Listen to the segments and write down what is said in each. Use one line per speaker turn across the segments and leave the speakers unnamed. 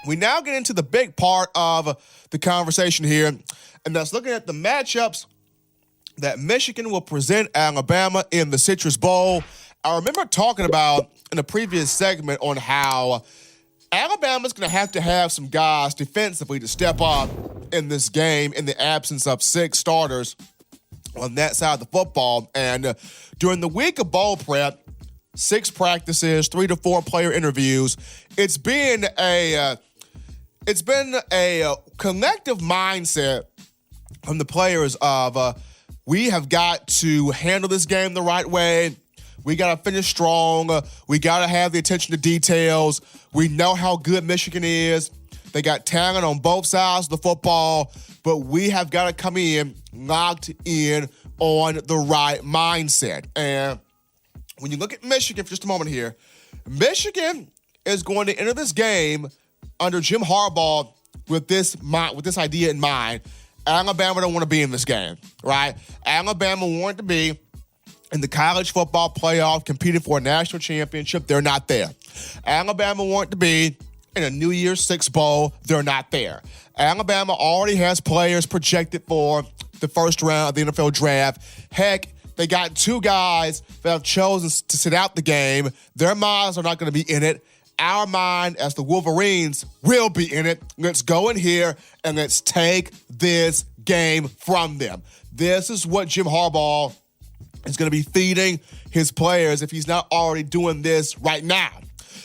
we now get into the big part of the conversation here, and that's looking at the matchups that Michigan will present Alabama in the Citrus Bowl. I remember talking about in a previous segment on how Alabama's going to have some guys defensively to step up in this game in the absence of 6 starters on that side of the football. And during the week of bowl prep, 6 practices, 3 to 4 player interviews, it's been a collective mindset from the players of we have got to handle this game the right way. We got to finish strong. We got to have the attention to details. We know how good Michigan is. They got talent on both sides of the football, but we have got to come in locked in on the right mindset. And when you look at Michigan for just a moment here, Michigan is going to enter this game under Jim Harbaugh with this idea in mind. Alabama don't want to be in this game, right? Alabama wanted to be in the college football playoff competing for a national championship. They're not there. Alabama wanted to be in a New Year's Six bowl. They're not there. Alabama already has players projected for the first round of the NFL draft. Heck, they got 2 guys that have chosen to sit out the game. Their minds are not going to be in it. Our mind as the Wolverines will be in it. Let's go in here and let's take this game from them. This is what Jim Harbaugh is going to be feeding his players if he's not already doing this right now.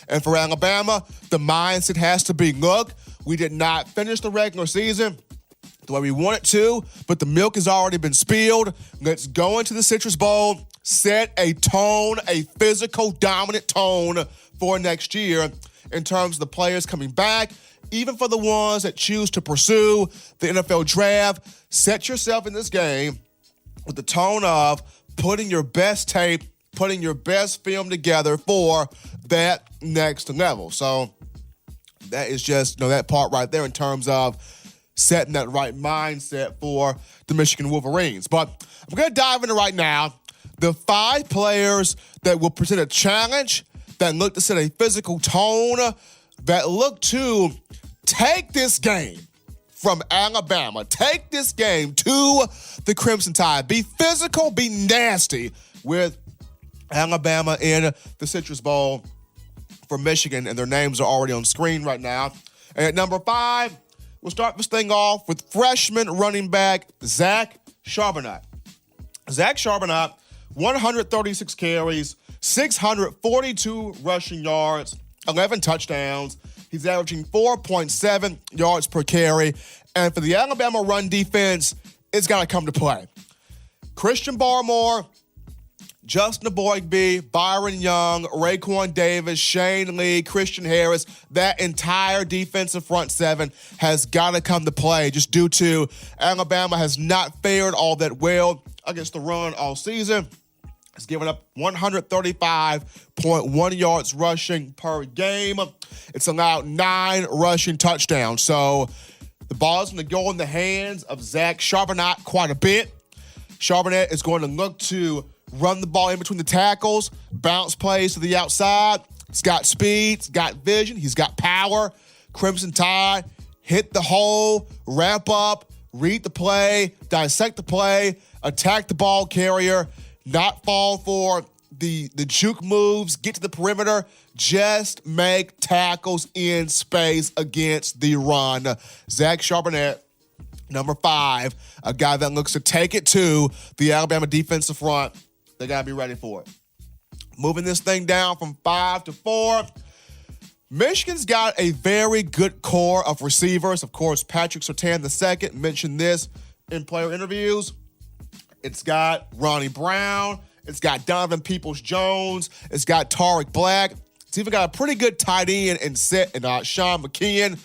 And for Alabama, the mindset has to be, look, we did not finish the regular season the way we wanted to, but the milk has already been spilled. Let's go into the Citrus Bowl, set a tone, a physical, dominant tone for next year in terms of the players coming back, even for the ones that choose to pursue the NFL draft. Set yourself in this game with the tone of putting your best tape, putting your best film together for that next level. So that is just, that part right there in terms of setting that right mindset for the Michigan Wolverines. But I'm going to dive into right now the 5 players that will present a challenge, that look to set a physical tone, that look to take this game from Alabama, take this game to the Crimson Tide. Be physical, be nasty with Alabama in the Citrus Bowl for Michigan, and their names are already on screen right now. And at number 5, we'll start this thing off with freshman running back Zack Charbonneau. Zack Charbonneau, 136 carries, 642 rushing yards, 11 touchdowns. He's averaging 4.7 yards per carry. And for the Alabama run defense, it's got to come to play. Christian Barmore, Justin Eboigbe, Byron Young, Raekwon Davis, Shane Lee, Christian Harris, that entire defensive front 7 has got to come to play just due to Alabama has not fared all that well against the run all season. It's given up 135.1 yards rushing per game. It's allowed 9 rushing touchdowns. So the ball's going to go in the hands of Zack Charbonneau quite a bit. Charbonneau is going to look to run the ball in between the tackles, bounce plays to the outside. He's got speed, he's got vision, he's got power. Crimson Tide, hit the hole, wrap up, read the play, dissect the play, attack the ball carrier, not fall for the juke moves, get to the perimeter, just make tackles in space against the run. Zack Charbonneau, number 5, a guy that looks to take it to the Alabama defensive front. They got to be ready for it. Moving this thing down from 5 to 4, Michigan's got a very good core of receivers. Of course, Patrick Surtain II mentioned this in player interviews. It's got Ronnie Brown. It's got Donovan Peoples-Jones. It's got Tariq Black. It's even got a pretty good tight end and Sean McKeon.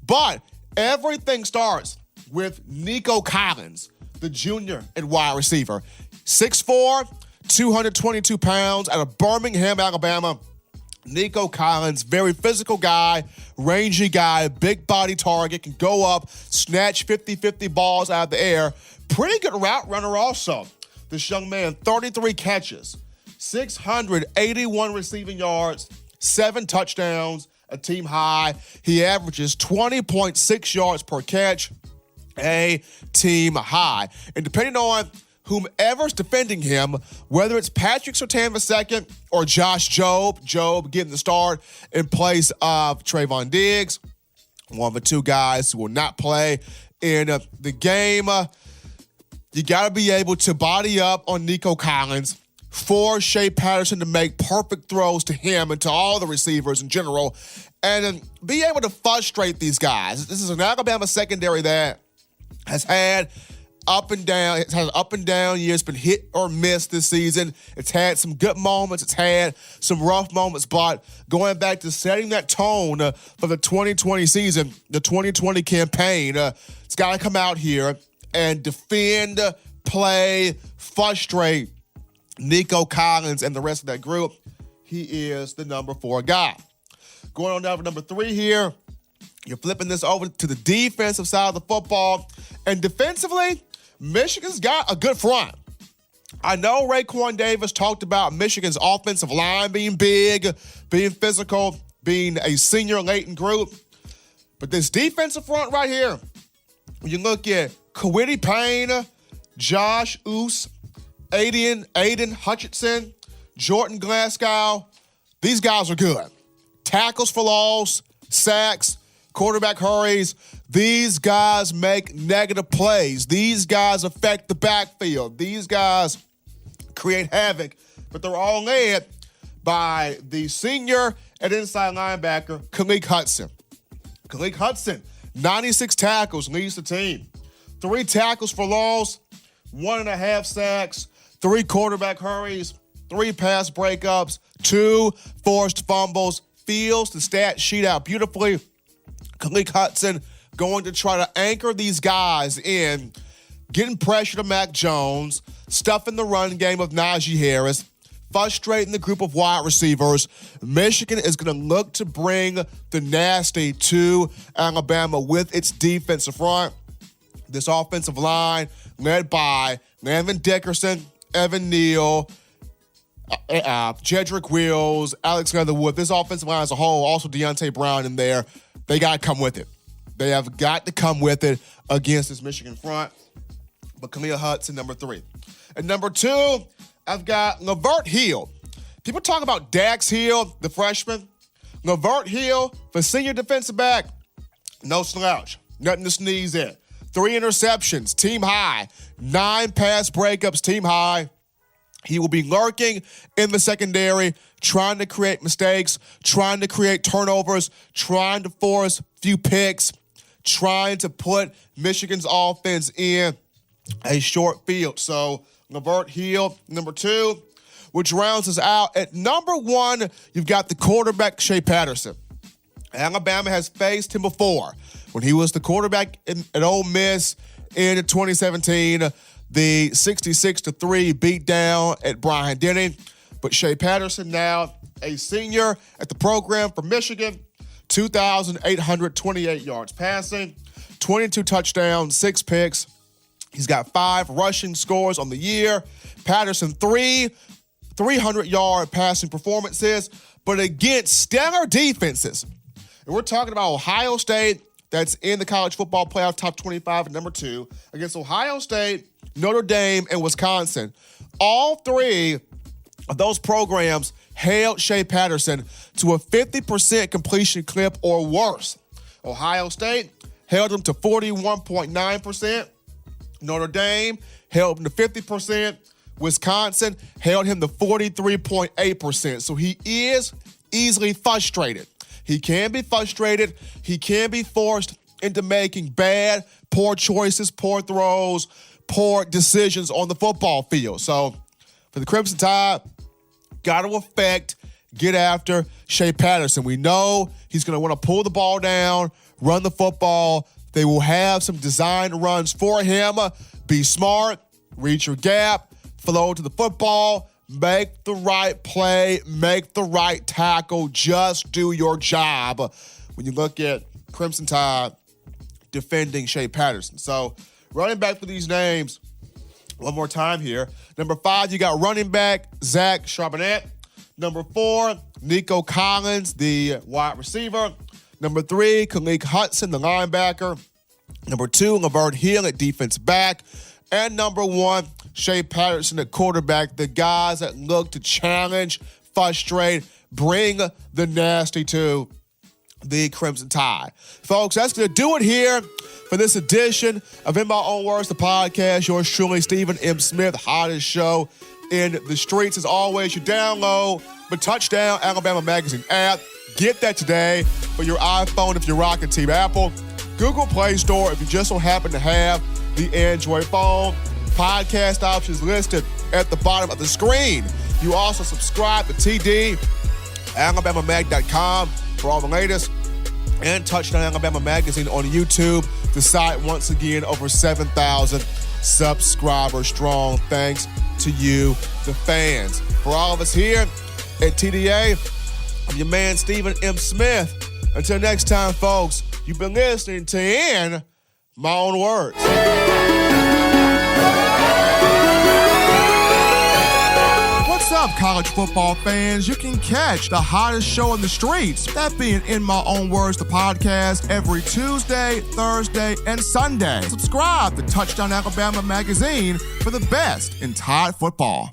But everything starts with Nikko Collins, the junior and wide receiver. 6'4", 222 pounds out of Birmingham, Alabama. Nikko Collins, very physical guy, rangy guy, big body target, can go up, snatch 50-50 balls out of the air. Pretty good route runner also. This young man, 33 catches, 681 receiving yards, 7 touchdowns, a team high. He averages 20.6 yards per catch, a team high. And depending on whomever's defending him, whether it's Patrick Surtain II or Josh Jobe getting the start in place of Trayvon Diggs, one of the two guys who will not play in the game, you got to be able to body up on Nikko Collins, for Shea Patterson to make perfect throws to him and to all the receivers in general, and then be able to frustrate these guys. This is an Alabama secondary that has had up and down. It's had an up and down year. It's been hit or miss this season. It's had some good moments. It's had some rough moments. But going back to setting that tone for the 2020 season, the 2020 campaign, it's got to come out here and defend, play, frustrate Nikko Collins and the rest of that group. He is the number 4 guy. Going on down to number 3 here, you're flipping this over to the defensive side of the football. And defensively, Michigan's got a good front. I know Raekwon Davis talked about Michigan's offensive line being big, being physical, being a senior-laden group. But this defensive front right here, when you look at Kwity Paye, Josh Ouse, Aiden Hutchinson, Jordan Glasgow, these guys are good. Tackles for loss, sacks, quarterback hurries. These guys make negative plays. These guys affect the backfield. These guys create havoc, but they're all led by the senior and inside linebacker, Khaleke Hudson. Khaleke Hudson, 96 tackles, leads the team. 3 tackles for loss, 1.5 sacks, 3 quarterback hurries, 3 pass breakups, 2 forced fumbles. Fills the stat sheet out beautifully. Khaleke Hudson going to try to anchor these guys in, getting pressure to Mac Jones, stuffing the run game of Najee Harris, frustrating the group of wide receivers. Michigan is going to look to bring the nasty to Alabama with its defensive front. This offensive line led by Landon Dickerson, Evan Neal, Jedrick Wills, Alex Leatherwood. This offensive line as a whole, also Deontay Brown in there, they got to come with it. They have got to come with it against this Michigan front. But Khaleke Hudson, number 3. And number 2, I've got Lavert Hill. People talk about Dax Hill, the freshman. Lavert Hill, the senior defensive back, no slouch. Nothing to sneeze at. 3 interceptions, team high. 9 pass breakups, team high. He will be lurking in the secondary, trying to create mistakes, trying to create turnovers, trying to force a few picks, trying to put Michigan's offense in a short field. So, Lavert Hill, number 2, which rounds us out. At number 1, you've got the quarterback, Shea Patterson. Alabama has faced him before. When he was the quarterback at Ole Miss in 2017, the 66-3 beatdown at Bryant-Denny. But Shea Patterson, now a senior at the program for Michigan, 2,828 yards passing, 22 touchdowns, 6 picks. He's got 5 rushing scores on the year. Patterson, 3 300-yard passing performances, but against stellar defenses. And we're talking about Ohio State, that's in the college football playoff top 25 at number 2, against Ohio State, Notre Dame, and Wisconsin. All 3 of those programs held Shea Patterson to a 50% completion clip or worse. Ohio State held him to 41.9%. Notre Dame held him to 50%. Wisconsin held him to 43.8%. So he is easily frustrated. He can be frustrated. He can be forced into making bad, poor choices, poor throws, poor decisions on the football field. So for the Crimson Tide, got to get after Shea Patterson. We know he's going to want to pull the ball down, run the football. They will have some designed runs for him. Be smart, read your gap, flow to the football, make the right play, make the right tackle. Just do your job when you look at Crimson Tide defending Shea Patterson. So running back for these names, one more time here. Number 5, you got running back Zack Charbonneau. Number 4, Nikko Collins, the wide receiver. Number 3, Khaleke Hudson, the linebacker. Number 2, Lavert Hill at defense back. And number 1, Shea Patterson at quarterback. The guys that look to challenge, frustrate, bring the nasty to the Crimson Tide. Folks, that's going to do it here for this edition of In My Own Words, the podcast. Yours truly, Stephen M. Smith, hottest show in the streets. As always, you download the Touchdown Alabama Magazine app. Get that today for your iPhone if you're rocking Team Apple. Google Play Store if you just so happen to have the Android phone. Podcast options listed at the bottom of the screen. You also subscribe to TD, AlabamaMag.com for all the latest, and Touchdown Alabama Magazine on YouTube. The site, once again, over 7,000 subscribers strong. Thanks to you, the fans. For all of us here at TDA, I'm your man, Stephen M. Smith. Until next time, folks, you've been listening to In My Own Words. What's up, college football fans? You can catch the hottest show in the streets, that being In My Own Words, the podcast, every Tuesday, Thursday, and Sunday. Subscribe to Touchdown Alabama Magazine for the best in Tide football.